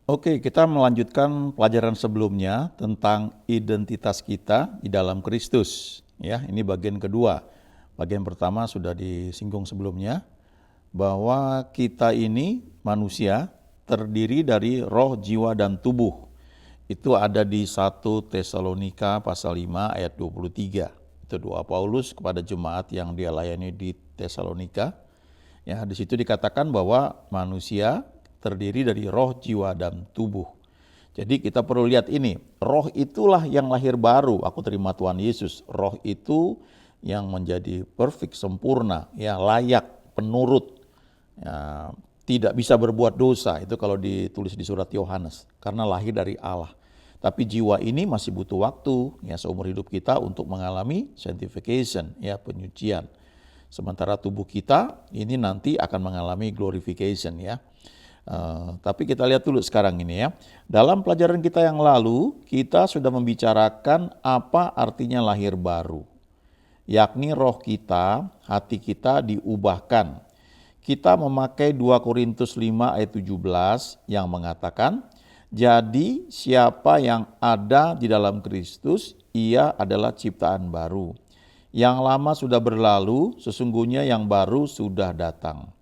Oke, kita melanjutkan pelajaran sebelumnya tentang identitas kita di dalam Kristus. Ya, ini bagian kedua. Bagian pertama sudah disinggung sebelumnya bahwa kita ini manusia terdiri dari roh, jiwa, dan tubuh. Itu ada di 1 Tesalonika pasal 5 ayat 23. Itu doa Paulus kepada jemaat yang dia layani di Tesalonika. Ya, di situ dikatakan bahwa manusia terdiri dari roh, jiwa, dan tubuh. Jadi kita perlu lihat ini, roh itulah yang lahir baru. Aku terima Tuhan Yesus. Roh itu yang menjadi perfect, sempurna, ya layak, penurut, ya, tidak bisa berbuat dosa. Itu kalau ditulis di surat Yohanes, karena lahir dari Allah. Tapi jiwa ini masih butuh waktu, ya seumur hidup kita untuk mengalami sanctification, ya penyucian. Sementara tubuh kita ini nanti akan mengalami glorification ya. Tapi kita lihat dulu sekarang ini ya. Dalam pelajaran kita yang lalu, kita sudah membicarakan apa artinya lahir baru. Yakni roh kita, hati kita diubahkan. Kita memakai 2 Korintus 5 ayat 17 yang mengatakan, jadi siapa yang ada di dalam Kristus, ia adalah ciptaan baru. Yang lama sudah berlalu, sesungguhnya yang baru sudah datang.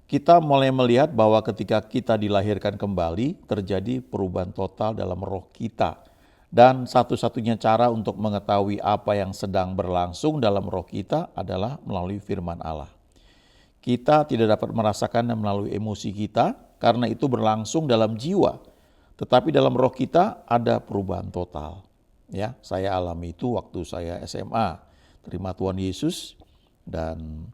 Kita mulai melihat bahwa ketika kita dilahirkan kembali, terjadi perubahan total dalam roh kita. Dan satu-satunya cara untuk mengetahui apa yang sedang berlangsung dalam roh kita adalah melalui firman Allah. Kita tidak dapat merasakannya melalui emosi kita, karena itu berlangsung dalam jiwa. Tetapi dalam roh kita ada perubahan total. Ya, saya alami itu waktu saya SMA, terima Tuhan Yesus, dan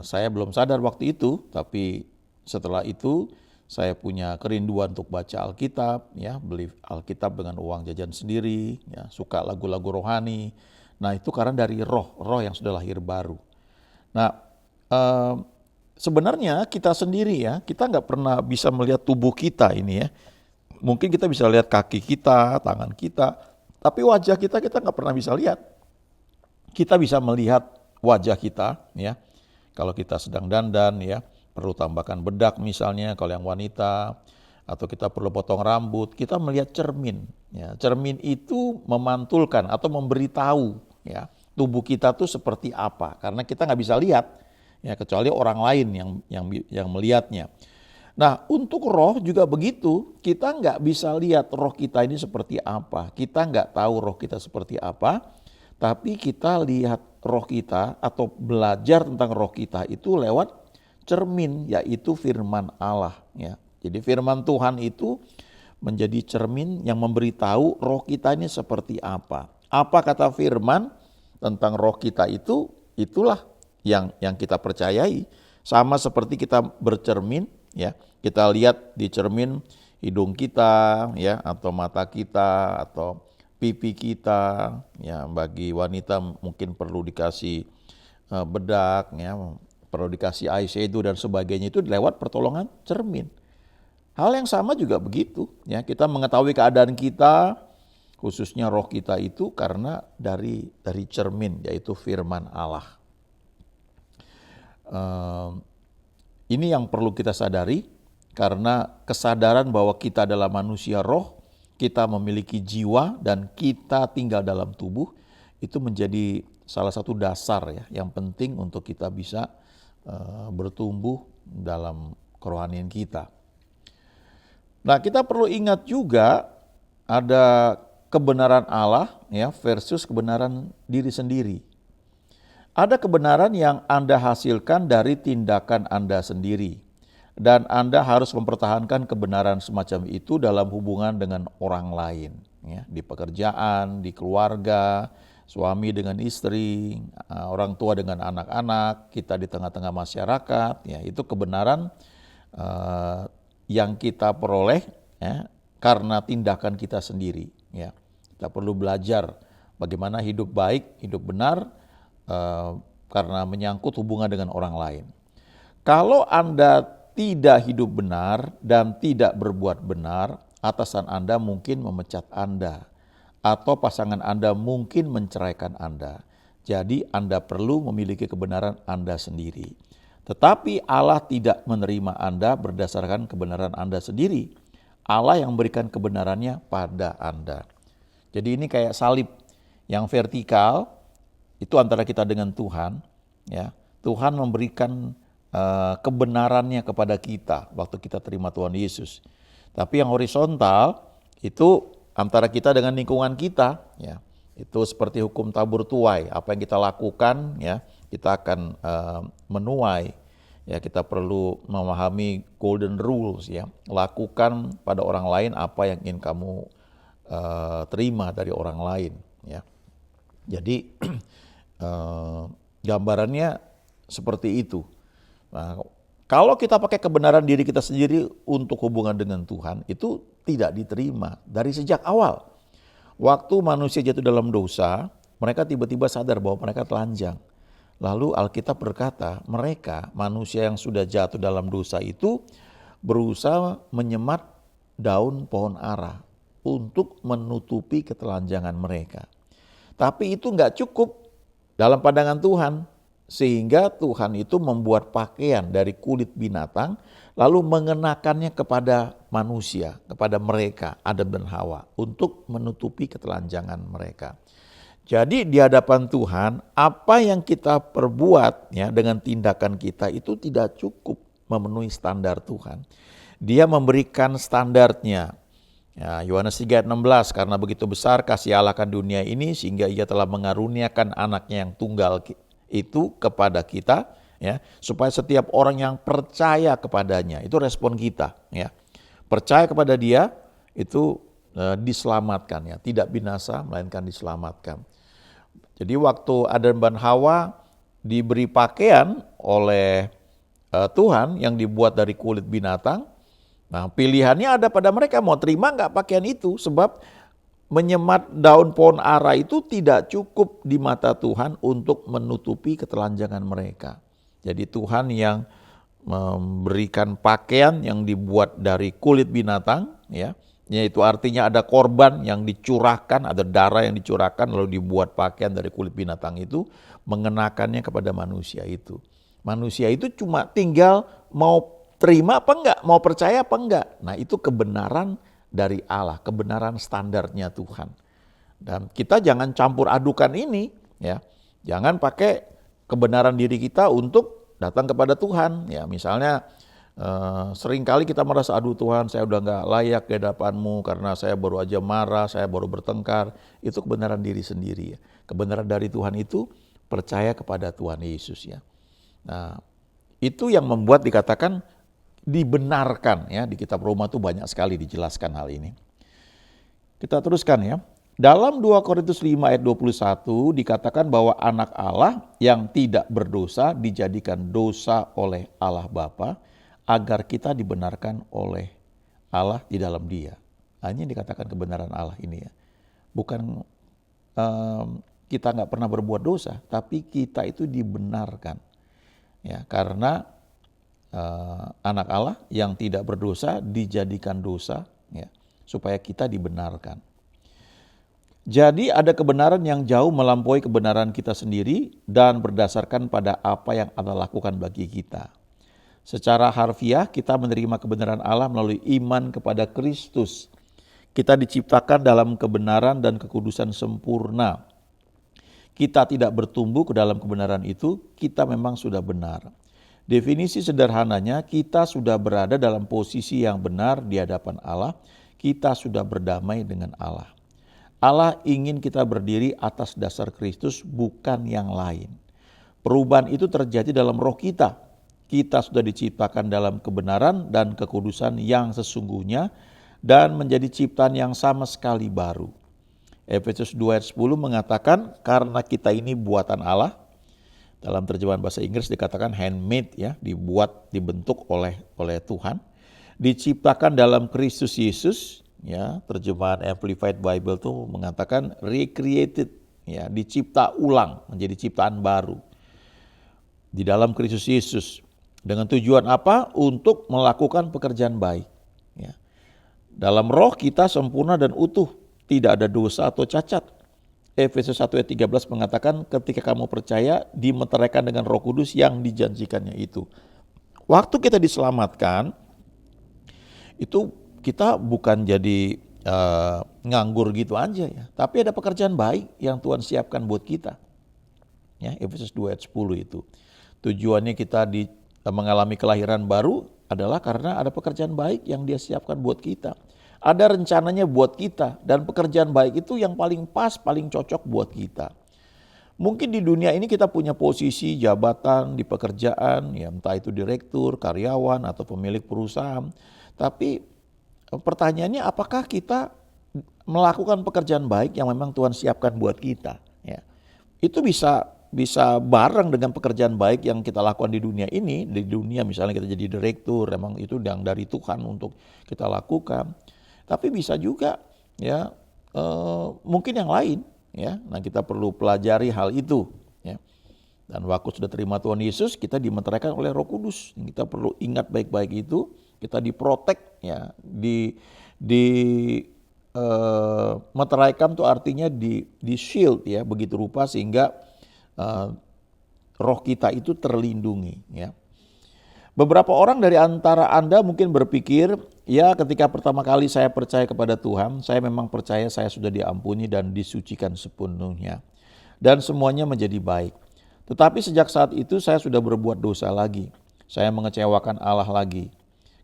saya belum sadar waktu itu, tapi setelah itu saya punya kerinduan untuk baca Alkitab, ya beli Alkitab dengan uang jajan sendiri, ya suka lagu-lagu rohani. Nah itu karena dari roh yang sudah lahir baru. Nah sebenarnya kita sendiri ya, kita nggak pernah bisa melihat tubuh kita ini ya. Mungkin kita bisa lihat kaki kita, tangan kita, tapi wajah kita nggak pernah bisa lihat. Kita bisa melihat wajah kita, ya. Kalau kita sedang dandan, ya, perlu tambahkan bedak misalnya, kalau yang wanita, atau kita perlu potong rambut, kita melihat cermin. Ya. Cermin itu memantulkan atau memberitahu, ya, tubuh kita tuh seperti apa, karena kita nggak bisa lihat, ya, kecuali orang lain yang melihatnya. Nah untuk roh juga begitu, kita nggak bisa lihat roh kita ini seperti apa, kita nggak tahu roh kita seperti apa, tapi kita lihat roh kita atau belajar tentang roh kita itu lewat cermin, yaitu firman Allah. Ya. Jadi firman Tuhan itu menjadi cermin yang memberitahu roh kita ini seperti apa. Apa kata firman tentang roh kita itu, itulah yang kita percayai. Sama seperti kita bercermin, ya, kita lihat di cermin hidung kita, ya, atau mata kita, atau pipi kita, ya, bagi wanita mungkin perlu dikasih bedak, ya, perlu dikasih eyeshadow dan sebagainya, itu lewat pertolongan cermin. Hal yang sama juga begitu, ya, kita mengetahui keadaan kita, khususnya roh kita itu karena dari cermin, yaitu firman Allah. Ini yang perlu kita sadari, karena kesadaran bahwa kita adalah manusia roh, kita memiliki jiwa dan kita tinggal dalam tubuh, itu menjadi salah satu dasar ya yang penting untuk kita bisa bertumbuh dalam kerohanian kita. Nah, kita perlu ingat juga ada kebenaran Allah ya versus kebenaran diri sendiri. Ada kebenaran yang Anda hasilkan dari tindakan Anda sendiri, dan Anda harus mempertahankan kebenaran semacam itu dalam hubungan dengan orang lain, ya, di pekerjaan, di keluarga, suami dengan istri, orang tua dengan anak-anak, kita di tengah-tengah masyarakat, ya, itu kebenaran yang kita peroleh ya, karena tindakan kita sendiri. Ya. Kita perlu belajar bagaimana hidup baik, hidup benar, karena menyangkut hubungan dengan orang lain. Kalau Anda tidak hidup benar dan tidak berbuat benar, atasan Anda mungkin memecat Anda, atau pasangan Anda mungkin menceraikan Anda. Jadi Anda perlu memiliki kebenaran Anda sendiri. Tetapi Allah tidak menerima Anda berdasarkan kebenaran Anda sendiri. Allah yang memberikan kebenarannya pada Anda. Jadi ini kayak salib yang vertikal, itu antara kita dengan Tuhan. Ya, Tuhan memberikan kebenarannya kepada kita waktu kita terima Tuhan Yesus. Tapi yang horizontal itu antara kita dengan lingkungan kita. Ya, itu seperti hukum tabur tuai. Apa yang kita lakukan, ya, kita akan menuai. Ya, kita perlu memahami golden rules, ya. Lakukan pada orang lain apa yang ingin kamu terima dari orang lain, ya. Jadi gambarannya seperti itu. Nah, kalau kita pakai kebenaran diri kita sendiri untuk hubungan dengan Tuhan, itu tidak diterima dari sejak awal. Waktu manusia jatuh dalam dosa, mereka tiba-tiba sadar bahwa mereka telanjang. Lalu Alkitab berkata, mereka, manusia yang sudah jatuh dalam dosa itu, berusaha menyemat daun pohon ara untuk menutupi ketelanjangan mereka. Tapi itu enggak cukup dalam pandangan Tuhan, sehingga Tuhan itu membuat pakaian dari kulit binatang, lalu mengenakannya kepada manusia, kepada mereka, Adam dan Hawa, untuk menutupi ketelanjangan mereka. Jadi di hadapan Tuhan, apa yang kita perbuat, ya, dengan tindakan kita itu tidak cukup memenuhi standar Tuhan. Dia memberikan standarnya. Ya, Yohanes 3:16, karena begitu besar kasih Allah akan dunia ini sehingga Ia telah mengaruniakan anaknya yang tunggal itu kepada kita, ya, supaya setiap orang yang percaya kepadanya, itu respon kita, ya. Percaya kepada Dia itu diselamatkan, ya, tidak binasa melainkan diselamatkan. Jadi waktu Adam dan Hawa diberi pakaian oleh Tuhan yang dibuat dari kulit binatang, nah pilihannya ada pada mereka, mau terima nggak pakaian itu, sebab menyemat daun pohon ara itu tidak cukup di mata Tuhan untuk menutupi ketelanjangan mereka. Jadi Tuhan yang memberikan pakaian yang dibuat dari kulit binatang, ya, yaitu artinya ada korban yang dicurahkan, ada darah yang dicurahkan, lalu dibuat pakaian dari kulit binatang itu, mengenakannya kepada manusia itu. Manusia itu cuma tinggal mau terima apa enggak, mau percaya apa enggak. Nah itu kebenaran dari Allah, kebenaran standarnya Tuhan. Dan kita jangan campur adukan ini, ya. Jangan pakai kebenaran diri kita untuk datang kepada Tuhan. Ya, misalnya seringkali kita merasa, aduh Tuhan, saya udah nggak layak di hadapan-Mu karena saya baru aja marah, saya baru bertengkar. Itu kebenaran diri sendiri, ya. Kebenaran dari Tuhan itu percaya kepada Tuhan Yesus, ya. Nah, itu yang membuat dikatakan dibenarkan, ya. Di kitab Roma itu banyak sekali dijelaskan hal ini. Kita teruskan, ya. Dalam 2 Korintus 5 ayat 21 dikatakan bahwa anak Allah yang tidak berdosa dijadikan dosa oleh Allah Bapa, agar kita dibenarkan oleh Allah di dalam Dia. Hanya dikatakan kebenaran Allah ini, ya. Bukan kita nggak pernah berbuat dosa, tapi kita itu dibenarkan, ya, karena anak Allah yang tidak berdosa dijadikan dosa, ya, supaya kita dibenarkan. Jadi ada kebenaran yang jauh melampaui kebenaran kita sendiri dan berdasarkan pada apa yang Allah lakukan bagi kita. Secara harfiah kita menerima kebenaran Allah melalui iman kepada Kristus. Kita diciptakan dalam kebenaran dan kekudusan sempurna. Kita tidak bertumbuh ke dalam kebenaran itu, kita memang sudah benar. Definisi sederhananya, kita sudah berada dalam posisi yang benar di hadapan Allah, kita sudah berdamai dengan Allah. Allah ingin kita berdiri atas dasar Kristus, bukan yang lain. Perubahan itu terjadi dalam roh kita. Kita sudah diciptakan dalam kebenaran dan kekudusan yang sesungguhnya dan menjadi ciptaan yang sama sekali baru. Efesus 2 ayat 10 mengatakan karena kita ini buatan Allah. Dalam terjemahan bahasa Inggris dikatakan handmade, ya, dibuat, dibentuk oleh Tuhan. Diciptakan dalam Kristus Yesus, ya, terjemahan Amplified Bible itu mengatakan recreated, ya, dicipta ulang menjadi ciptaan baru. Di dalam Kristus Yesus. Dengan tujuan apa? Untuk melakukan pekerjaan baik, ya. Dalam roh kita sempurna dan utuh, tidak ada dosa atau cacat. Efesus 1 ayat 13 mengatakan ketika kamu percaya dimeteraikan dengan Roh Kudus yang dijanjikannya itu. Waktu kita diselamatkan, itu kita bukan jadi nganggur gitu aja ya, tapi ada pekerjaan baik yang Tuhan siapkan buat kita. Ya, Efesus 2 ayat 10 itu. Tujuannya kita mengalami kelahiran baru adalah karena ada pekerjaan baik yang Dia siapkan buat kita. Ada rencananya buat kita dan pekerjaan baik itu yang paling pas, paling cocok buat kita. Mungkin di dunia ini kita punya posisi jabatan di pekerjaan, ya entah itu direktur, karyawan atau pemilik perusahaan. Tapi pertanyaannya apakah kita melakukan pekerjaan baik yang memang Tuhan siapkan buat kita? Ya. Itu bisa bareng dengan pekerjaan baik yang kita lakukan di dunia ini. Di dunia misalnya kita jadi direktur, memang itu yang dari Tuhan untuk kita lakukan. Tapi bisa juga ya mungkin yang lain. Ya, nah kita perlu pelajari hal itu. Ya. Dan waktu sudah terima Tuhan Yesus, kita dimeteraikan oleh Roh Kudus. Kita perlu ingat baik-baik itu. Kita diprotek, ya, meteraikan itu artinya di shield, ya, begitu rupa sehingga roh kita itu terlindungi. Ya. Beberapa orang dari antara Anda mungkin berpikir, ya ketika pertama kali saya percaya kepada Tuhan, saya memang percaya saya sudah diampuni dan disucikan sepenuhnya. Dan semuanya menjadi baik. Tetapi sejak saat itu saya sudah berbuat dosa lagi. Saya mengecewakan Allah lagi.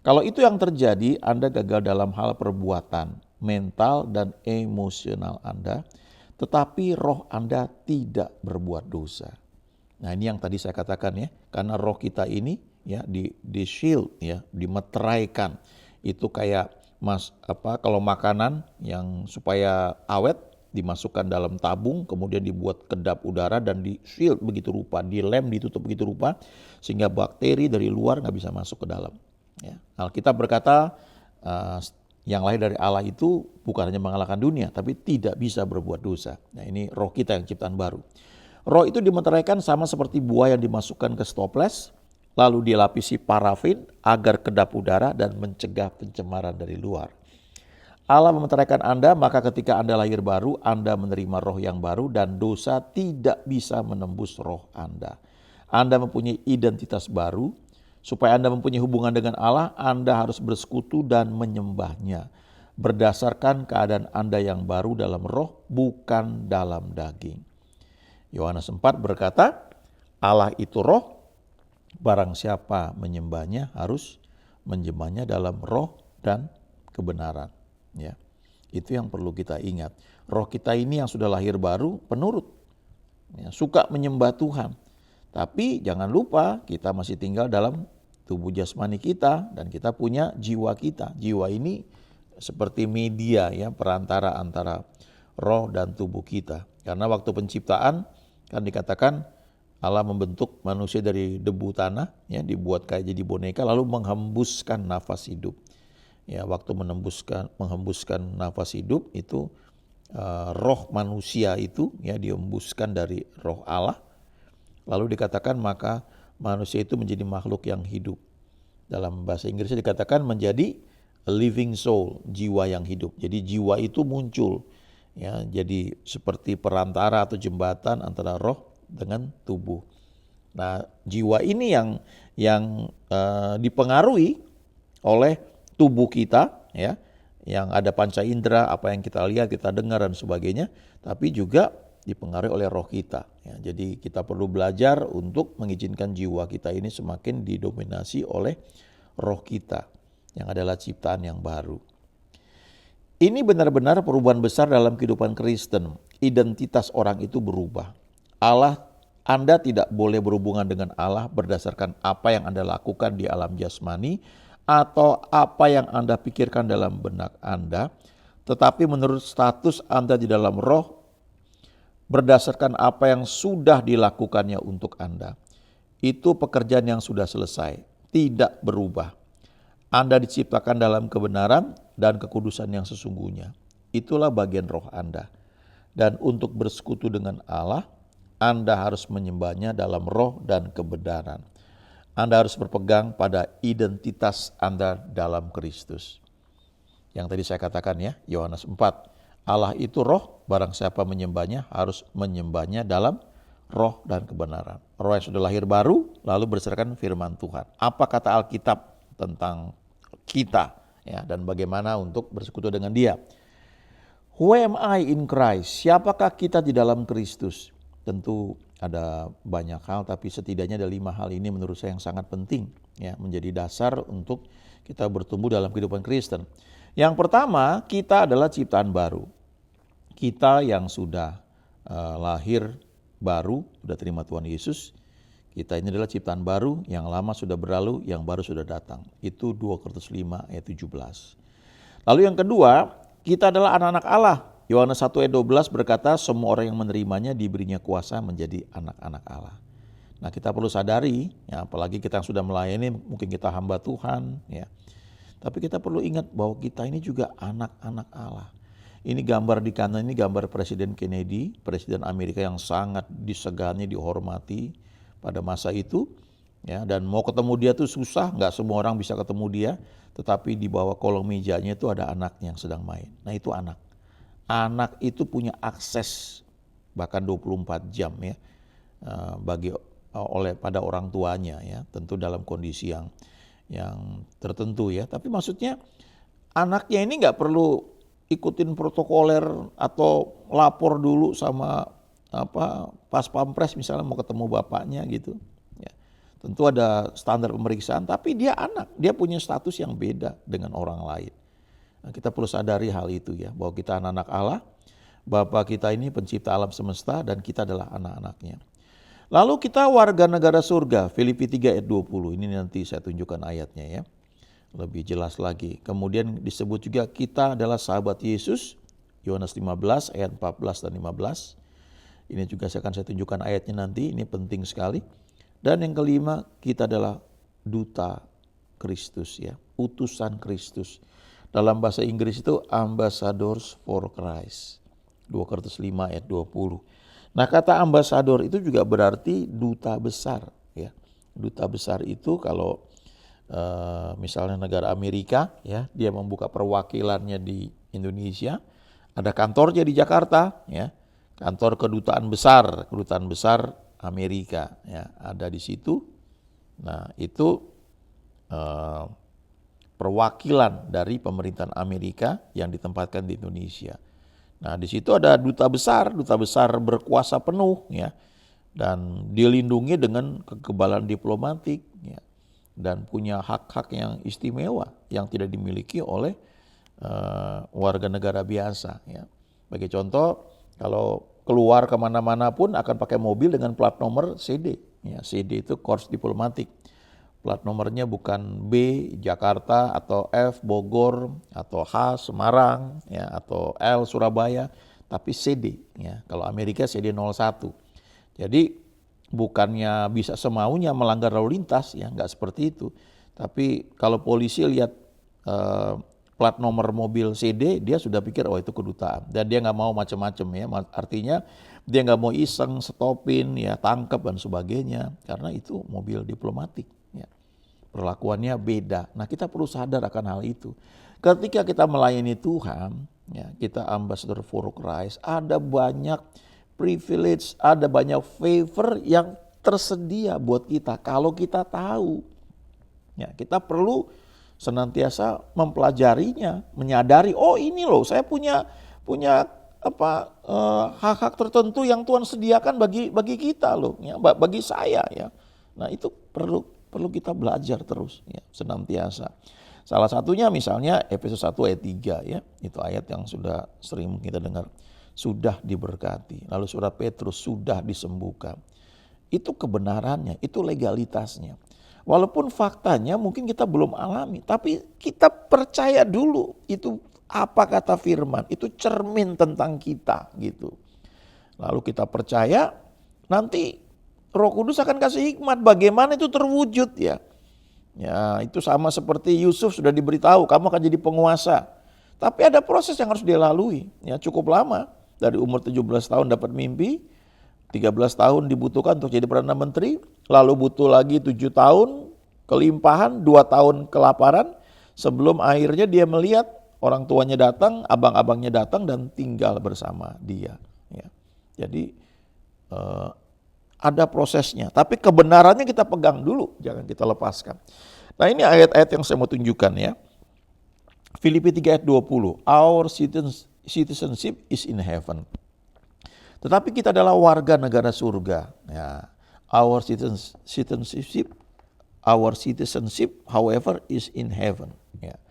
Kalau itu yang terjadi, Anda gagal dalam hal perbuatan, mental dan emosional Anda, tetapi roh Anda tidak berbuat dosa. Nah ini yang tadi saya katakan ya, karena roh kita ini ya di shield ya, dimeteraikan. Itu kayak kalau makanan yang supaya awet dimasukkan dalam tabung, kemudian dibuat kedap udara dan di shield begitu rupa, dilem, ditutup begitu rupa sehingga bakteri dari luar nggak bisa masuk ke dalam. Ya. Alkitab berkata yang lahir dari Allah itu bukan hanya mengalahkan dunia, tapi tidak bisa berbuat dosa. Nah ini roh kita yang ciptaan baru. Roh itu dimeteraikan sama seperti buah yang dimasukkan ke stoples, lalu dilapisi parafin agar kedap udara dan mencegah pencemaran dari luar. Allah memeteraikan Anda, maka ketika Anda lahir baru, Anda menerima roh yang baru dan dosa tidak bisa menembus roh Anda. Anda mempunyai identitas baru, supaya Anda mempunyai hubungan dengan Allah, Anda harus bersekutu dan menyembahnya. Berdasarkan keadaan Anda yang baru dalam roh, bukan dalam daging. Yohanes 4 berkata, Allah itu roh, barang siapa menyembahnya harus menyembahnya dalam roh dan kebenaran. Ya, itu yang perlu kita ingat. Roh kita ini yang sudah lahir baru penurut, ya, suka menyembah Tuhan. Tapi jangan lupa kita masih tinggal dalam tubuh jasmani kita dan kita punya jiwa kita. Jiwa ini seperti media ya, perantara antara roh dan tubuh kita. Karena waktu penciptaan kan dikatakan Allah membentuk manusia dari debu tanah, ya, dibuat kayak jadi boneka, lalu menghembuskan nafas hidup. Ya, waktu menghembuskan nafas hidup itu roh manusia itu ya dihembuskan dari roh Allah. Lalu dikatakan maka manusia itu menjadi makhluk yang hidup. Dalam bahasa Inggrisnya dikatakan menjadi a living soul, jiwa yang hidup. Jadi jiwa itu muncul. Ya, jadi seperti perantara atau jembatan antara roh dengan tubuh. Nah, jiwa ini yang dipengaruhi oleh tubuh kita, ya, yang ada panca indera, apa yang kita lihat, kita dengar dan sebagainya, tapi juga dipengaruhi oleh roh kita. Ya, jadi kita perlu belajar untuk mengizinkan jiwa kita ini semakin didominasi oleh roh kita, yang adalah ciptaan yang baru. Ini benar-benar perubahan besar dalam kehidupan Kristen. Identitas orang itu berubah. Anda tidak boleh berhubungan dengan Allah berdasarkan apa yang Anda lakukan di alam jasmani atau apa yang Anda pikirkan dalam benak Anda, tetapi menurut status Anda di dalam roh, berdasarkan apa yang sudah dilakukannya untuk Anda. Itu pekerjaan yang sudah selesai, tidak berubah. Anda diciptakan dalam kebenaran dan kekudusan yang sesungguhnya. Itulah bagian roh Anda. Dan untuk bersekutu dengan Allah, Anda harus menyembahnya dalam roh dan kebenaran. Anda harus berpegang pada identitas Anda dalam Kristus. Yang tadi saya katakan ya, Yohanes 4. Allah itu roh, barang siapa menyembahnya harus menyembahnya dalam roh dan kebenaran. Roh yang sudah lahir baru, lalu berdasarkan firman Tuhan. Apa kata Alkitab tentang kita, ya, dan bagaimana untuk bersekutu dengan Dia. Who am I in Christ? Siapakah kita di dalam Kristus? Tentu ada banyak hal, tapi setidaknya ada 5 hal ini menurut saya yang sangat penting, ya, menjadi dasar untuk kita bertumbuh dalam kehidupan Kristen. Yang pertama, kita adalah ciptaan baru. Kita yang sudah lahir baru, sudah terima Tuhan Yesus, kita ini adalah ciptaan baru, yang lama sudah berlalu, yang baru sudah datang. Itu 2 Korintus 5 ayat 17. Lalu yang kedua, kita adalah anak-anak Allah. Yohanes 1 ayat 12 berkata, semua orang yang menerimanya diberinya kuasa menjadi anak-anak Allah. Nah, kita perlu sadari, ya, apalagi kita yang sudah melayani, mungkin kita hamba Tuhan, ya. Tapi kita perlu ingat bahwa kita ini juga anak-anak Allah. Ini gambar di kanan, ini gambar Presiden Kennedy, Presiden Amerika yang sangat disegani, dihormati pada masa itu. Ya, dan mau ketemu dia tuh susah, nggak semua orang bisa ketemu dia. Tetapi di bawah kolong mejanya itu ada anaknya yang sedang main. Nah, itu anak. Anak itu punya akses bahkan 24 jam, ya, pada orang tuanya, ya, tentu dalam kondisi yang tertentu, ya. Tapi maksudnya anaknya ini nggak perlu ikutin protokoler atau lapor dulu sama pas pampres misalnya mau ketemu bapaknya gitu. Ya. Tentu ada standar pemeriksaan, tapi dia anak, dia punya status yang beda dengan orang lain. Nah, kita perlu sadari hal itu, ya, bahwa kita anak-anak Allah, Bapa kita ini pencipta alam semesta dan kita adalah anak-anaknya. Lalu kita warga negara surga, Filipi 3 ayat 20, ini nanti saya tunjukkan ayatnya, ya, lebih jelas lagi. Kemudian disebut juga kita adalah sahabat Yesus, Yohanes 15 ayat 14 dan 15. Ini juga saya tunjukkan ayatnya nanti, ini penting sekali. Dan yang kelima, kita adalah duta Kristus, ya, utusan Kristus. Dalam bahasa Inggris itu ambassadors for Christ, 2 Korintus 5 ayat 20. Nah, kata ambasador itu juga berarti duta besar, ya. Duta besar itu kalau misalnya negara Amerika, ya, dia membuka perwakilannya di Indonesia, ada kantornya di Jakarta, ya, kantor kedutaan besar Amerika, ya, ada di situ. Nah, itu perwakilan dari pemerintahan Amerika yang ditempatkan di Indonesia. Nah, di situ ada duta besar berkuasa penuh, ya, dan dilindungi dengan kekebalan diplomatik, ya, dan punya hak-hak yang istimewa yang tidak dimiliki oleh warga negara biasa, ya. Bagi contoh, kalau keluar kemana-mana pun akan pakai mobil dengan plat nomor CD, ya. CD itu Korps Diplomatik. Plat nomornya bukan B Jakarta atau F Bogor atau H Semarang, ya, atau L Surabaya, tapi CD, ya. Kalau Amerika CD 01. Jadi bukannya bisa semaunya melanggar lalu lintas, ya, nggak seperti itu. Tapi kalau polisi lihat plat nomor mobil CD, dia sudah pikir oh itu kedutaan, dan dia nggak mau macam-macam, ya. Artinya dia nggak mau iseng stopin, ya, tangkap dan sebagainya, karena itu mobil diplomatik, ya. Perlakuannya beda. Nah, kita perlu sadar akan hal itu. Ketika kita melayani Tuhan, ya, kita ambassador for Christ, ada banyak privilege, ada banyak favor yang tersedia buat kita kalau kita tahu. Ya, kita perlu senantiasa mempelajarinya, menyadari, oh ini loh saya punya hak-hak tertentu yang Tuhan sediakan bagi kita loh, ya, bagi saya, ya. Nah, itu perlu kita belajar terus, ya, senantiasa. Salah satunya misalnya Efesus 1 ayat 3, ya, itu ayat yang sudah sering kita dengar, sudah diberkati. Lalu surat Petrus, sudah disembuhkan. Itu kebenarannya, itu legalitasnya. Walaupun faktanya mungkin kita belum alami, tapi kita percaya dulu itu apa kata firman, itu cermin tentang kita, gitu. Lalu kita percaya, nanti Roh Kudus akan kasih hikmat bagaimana itu terwujud, ya. Ya, itu sama seperti Yusuf sudah diberitahu kamu akan jadi penguasa. Tapi ada proses yang harus dia lalui, ya, cukup lama. Dari umur 17 tahun dapat mimpi, 13 tahun dibutuhkan untuk jadi Perdana Menteri, lalu butuh lagi 7 tahun kelimpahan, 2 tahun kelaparan, sebelum akhirnya dia melihat, orang tuanya datang, abang-abangnya datang dan tinggal bersama dia. Ya. Jadi ada prosesnya, tapi kebenarannya kita pegang dulu, jangan kita lepaskan. Nah ini ayat-ayat yang saya mau tunjukkan ya. Filipi 3 ayat 20, our citizenship is in heaven. Tetapi kita adalah warga negara surga. Ya. Our citizenship, however, is in heaven. Ya.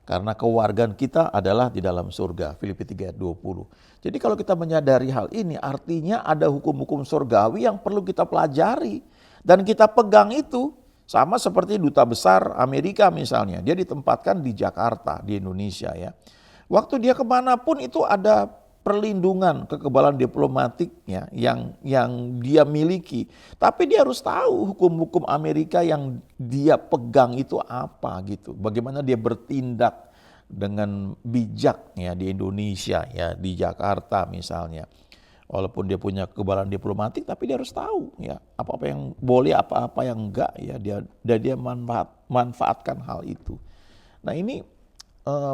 Karena kewargaan kita adalah di dalam surga. Filipi 3 ayat 20. Jadi kalau kita menyadari hal ini, artinya ada hukum-hukum surgawi yang perlu kita pelajari. Dan kita pegang itu. Sama seperti duta besar Amerika misalnya. Dia ditempatkan di Jakarta, di Indonesia ya. Waktu dia kemanapun itu ada perlindungan, kekebalan diplomatik ya, yang dia miliki. Tapi dia harus tahu hukum-hukum Amerika yang dia pegang itu apa gitu. Bagaimana dia bertindak dengan bijak ya di Indonesia ya, di Jakarta misalnya. Walaupun dia punya kekebalan diplomatik, tapi dia harus tahu ya apa-apa yang boleh, apa-apa yang enggak ya, dia manfaatkan hal itu. Nah ini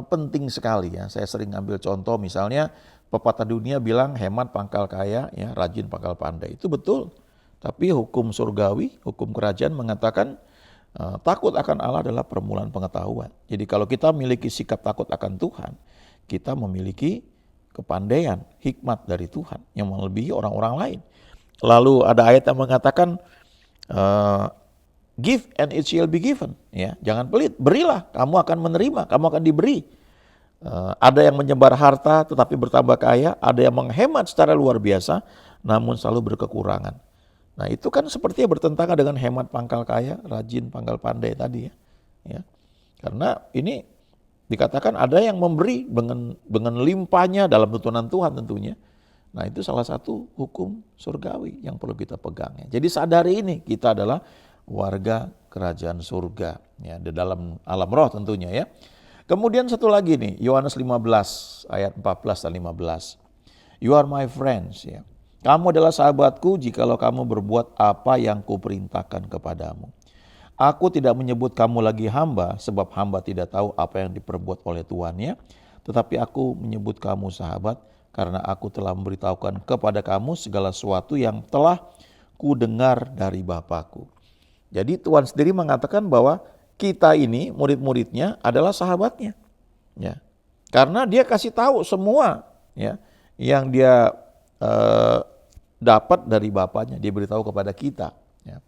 penting sekali ya. Saya sering ambil contoh misalnya pepatah dunia bilang hemat pangkal kaya, ya rajin pangkal pandai. Itu betul. Tapi hukum surgawi, hukum kerajaan mengatakan takut akan Allah adalah permulaan pengetahuan. Jadi kalau kita memiliki sikap takut akan Tuhan, kita memiliki kepandaian, hikmat dari Tuhan yang melebihi orang-orang lain. Lalu ada ayat yang mengatakan give and it shall be given. Ya, jangan pelit, berilah, kamu akan menerima, kamu akan diberi. Ada yang menyebar harta tetapi bertambah kaya, ada yang menghemat secara luar biasa namun selalu berkekurangan. Nah itu kan sepertinya bertentangan dengan hemat pangkal kaya, rajin pangkal pandai tadi ya. Ya. Karena ini dikatakan ada yang memberi dengan limpahnya dalam tuntunan Tuhan tentunya. Nah itu salah satu hukum surgawi yang perlu kita pegang. Ya. Jadi sadari ini kita adalah warga kerajaan surga ya, di dalam alam roh tentunya ya. Kemudian satu lagi nih, Yohanes 15 ayat 14 dan 15. You are my friends ya. Kamu adalah sahabatku jikalau kamu berbuat apa yang kuperintahkan kepadamu. Aku tidak menyebut kamu lagi hamba sebab hamba tidak tahu apa yang diperbuat oleh tuannya, tetapi aku menyebut kamu sahabat karena aku telah memberitahukan kepada kamu segala sesuatu yang telah kudengar dari Bapakku. Jadi Tuhan sendiri mengatakan bahwa kita ini murid-muridnya adalah sahabatnya, ya. Karena dia kasih tahu semua, ya, yang dia dapat dari Bapaknya, dia beritahu kepada kita, ya,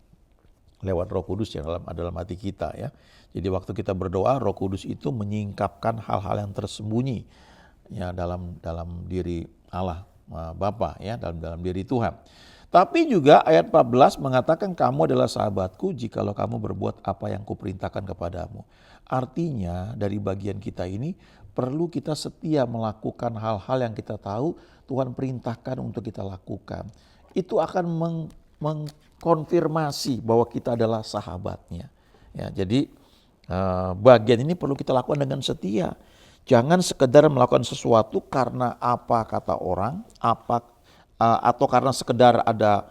lewat Roh Kudus yang dalam hati kita, ya. Jadi waktu kita berdoa, Roh Kudus itu menyingkapkan hal-hal yang tersembunyi, ya, dalam diri Allah Bapa, ya, dalam diri Tuhan. Tapi juga ayat 14 mengatakan kamu adalah sahabatku jikalau kamu berbuat apa yang kuperintahkan kepadamu. Artinya dari bagian kita ini perlu kita setia melakukan hal-hal yang kita tahu Tuhan perintahkan untuk kita lakukan. Itu akan mengkonfirmasi bahwa kita adalah sahabatnya. Ya, jadi bagian ini perlu kita lakukan dengan setia. Jangan sekedar melakukan sesuatu karena apa kata orang, atau karena sekedar ada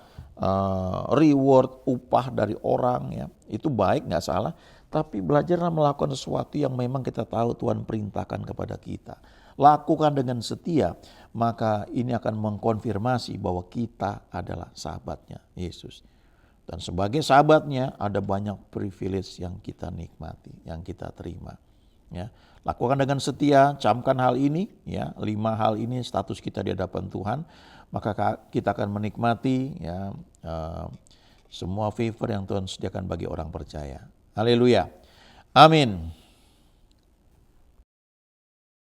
reward, upah dari orang ya. Itu baik, gak salah. Tapi belajarlah melakukan sesuatu yang memang kita tahu Tuhan perintahkan kepada kita. Lakukan dengan setia, maka ini akan mengkonfirmasi bahwa kita adalah sahabatnya Yesus. Dan sebagai sahabatnya ada banyak privilege yang kita nikmati, yang kita terima. Ya, lakukan dengan setia, camkan hal ini, ya, 5 hal ini status kita di hadapan Tuhan, maka kita akan menikmati ya semua favor yang Tuhan sediakan bagi orang percaya. Haleluya. Amin.